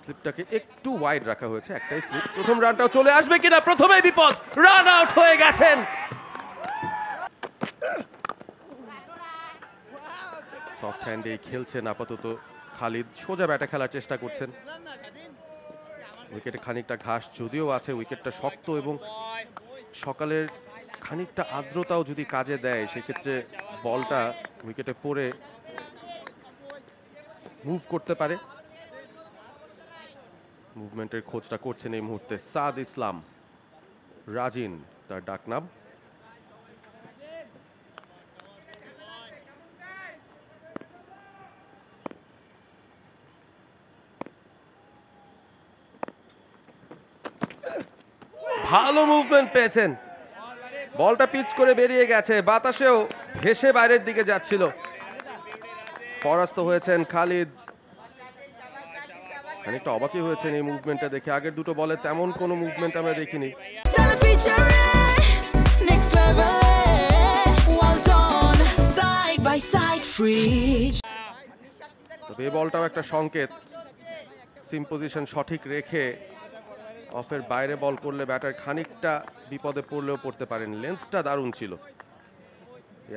স্লিপটাকে একটু ওয়াইড রাখা হয়েছে, একটাই স্লিপ। প্রথম রানটাও চলে আসবে কিনা, প্রথমেই বিপদ, রান আউট হয়ে গেছেন। সফট হ্যান্ডে খেলছেন আপাতত খালিদ, সোজা ব্যাটে খেলার চেষ্টা করছেন। উইকেটে খানিকটা ঘাস যদিও আছে, উইকেটটা শক্ত এবং সকালের খানিকটা আর্দ্রতাও যদি কাজে দেয় সেক্ষেত্রে বলটা উইকেটে পড়ে মুভ করতে পারে। মুভমেন্টের খোঁজটা করছেন এই মুহূর্তে সাদ ইসলাম, রাজিন তার ডাকনাম। ভালো মুভমেন্ট পেয়েছেন, বলটা পিচ করে বেরিয়ে গেছে, বাতাসেও ভেসে বাইরের দিকে যাচ্ছিল। পরাস্ত হয়েছেন খালিদ, খানিকটা অবাকই হয়েছেন এই মুভমেন্টটা দেখে। আগের দুটো বলে তেমন কোনো মুভমেন্ট আমরা দেখিনি। তবে এই বলটাও একটা সংকেত, সিম পজিশন সঠিক রেখে অফের বাইরে বল করলে ব্যাটার খানিকটা বিপদে পড়লেও পড়তে পারেন। লেন্থটা দারুণ ছিল,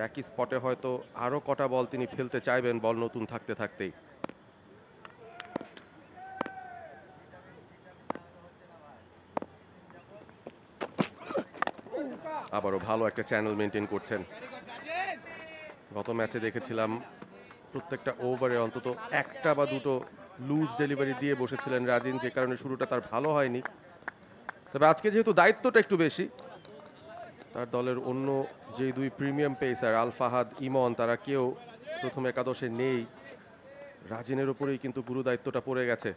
একই স্পটে হয়তো আরো কটা বল তিনি ফেলতে চাইবেন বল নতুন থাকতে থাকতেই। আবারও ভালো একটা চ্যানেল মেনটেন করছেন। গত ম্যাচে দেখেছিলাম প্রত্যেকটা ওভারে অন্তত একটা বা দুটো লুজ ডেলিভারি দিয়ে বসেছিলেন রাজিন, যে কারণে শুরুটা তার ভালো হয়নি। তবে আজকে যেহেতু দায়িত্বটা একটু বেশি, তার দলের অন্য যে দুই প্রিমিয়াম পেসার আল ফাহাদ, ইমন, তারা কেউ প্রথম একাদশে নেই। রাজিনের উপরেই কিন্তু গুরু দায়িত্বটা পড়ে গেছে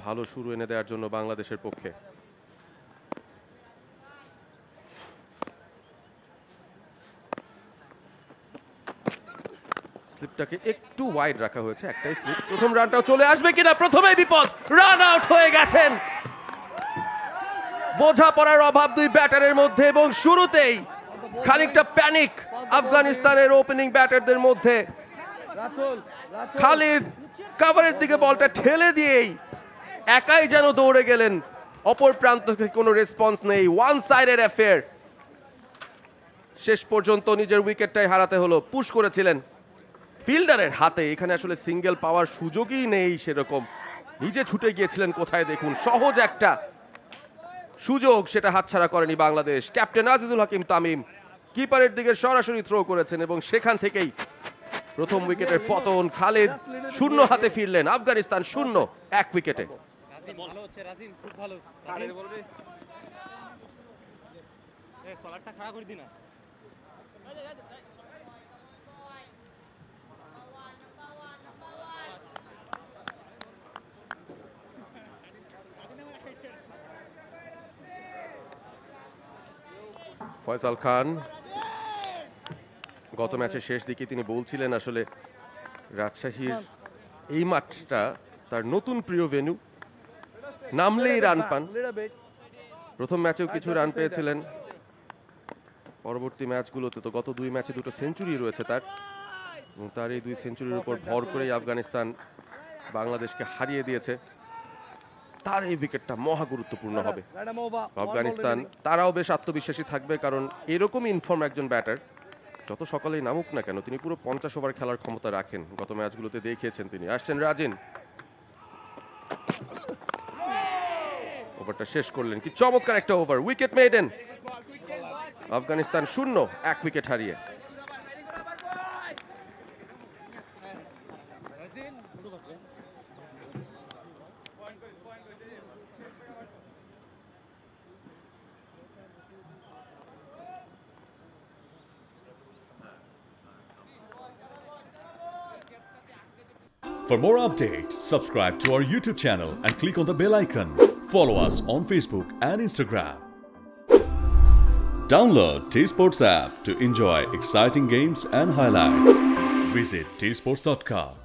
ভালো শুরু এনে দেওয়ার জন্য বাংলাদেশের পক্ষে। স্লিপটাকে একটু ওয়াইড রাখা হয়েছে, একটাই স্লিপ। প্রথম রানটাও চলে আসবে কিনা, প্রথমেই বিপদ, রান আউট হয়ে গেছেন। বোঝাপড়ার অভাব দুই ব্যাটারের মধ্যে এবং শুরুতেই খানিকটা প্যানিক আফগানিস্তানের ওপেনিং ব্যাটারদের মধ্যে। খালিদ কভারের দিকে বলটা ঠেলে দিয়েই একাই যেন দৌড়ে গেলেন, অপর প্রান্ত থেকে কোনো রেসপন্স নেই, ওয়ান সাইডেড অ্যাফেয়ার। শেষ পর্যন্ত নিজের উইকেটটাই হারাতে হলো। পুশ করেছিলেন ফিল্ডারের হাতে, এখানে আসলে সিঙ্গেল পাওয়ার সুযোগই নেই সেরকম। নিজে ছুটে গিয়েছিলেন কোথায় দেখুন, সহজ একটা সুযোগ, সেটা হাতছাড়া করেনি বাংলাদেশ। ক্যাপ্টেন আজিজুল হাকিম তামিম কিপারের দিকে সরাসরি থ্রো করেছেন এবং সেখান থেকেই প্রথম উইকেটের পতন। খালিদ শূন্য হাতে ফিরলেন, আফগানিস্তান শূন্য, এক উইকেটে। ফয়সাল খান গত ম্যাচের শেষ দিকে তিনি বলছিলেন আসলে রাজশাহীর এই মাঠটা তার নতুন প্রিয় ভেন্যু, নামলেই রান পান। প্রথম ম্যাচেও কিছু রান পেয়েছিলেন, পরবর্তী ম্যাচগুলোতে তো গত দুই ম্যাচে দুটো সেঞ্চুরি রয়েছে তার, এবং তার এই দুই সেঞ্চুরির উপর ভর করেই আফগানিস্তান বাংলাদেশকে হারিয়ে দিয়েছে। তার এই উইকেটটা মহা গুরুত্বপূর্ণ হবে। আফগানিস্তান তারাও বেশ আত্মবিশ্বাসী থাকবে, কারণ এরকমই ইনফর্ম একজন ব্যাটার, যত সকালেই নামুক না কেন তিনি পুরো 50 ওভার খেলার ক্ষমতা রাখেন, গত ম্যাচগুলোতে দেখিয়েছেন তিনি। আসছেন রাজিন, ওভারটা শেষ করলেন, কি চমৎকার একটা ওভার, উইকেট মেডেন। আফগানিস্তান শূন্য, এক উইকেট হারিয়ে। For more updates, subscribe to our YouTube channel and click on the bell icon. Follow us on Facebook and Instagram. Download T-Sports app to enjoy exciting games and highlights. Visit tsports.com.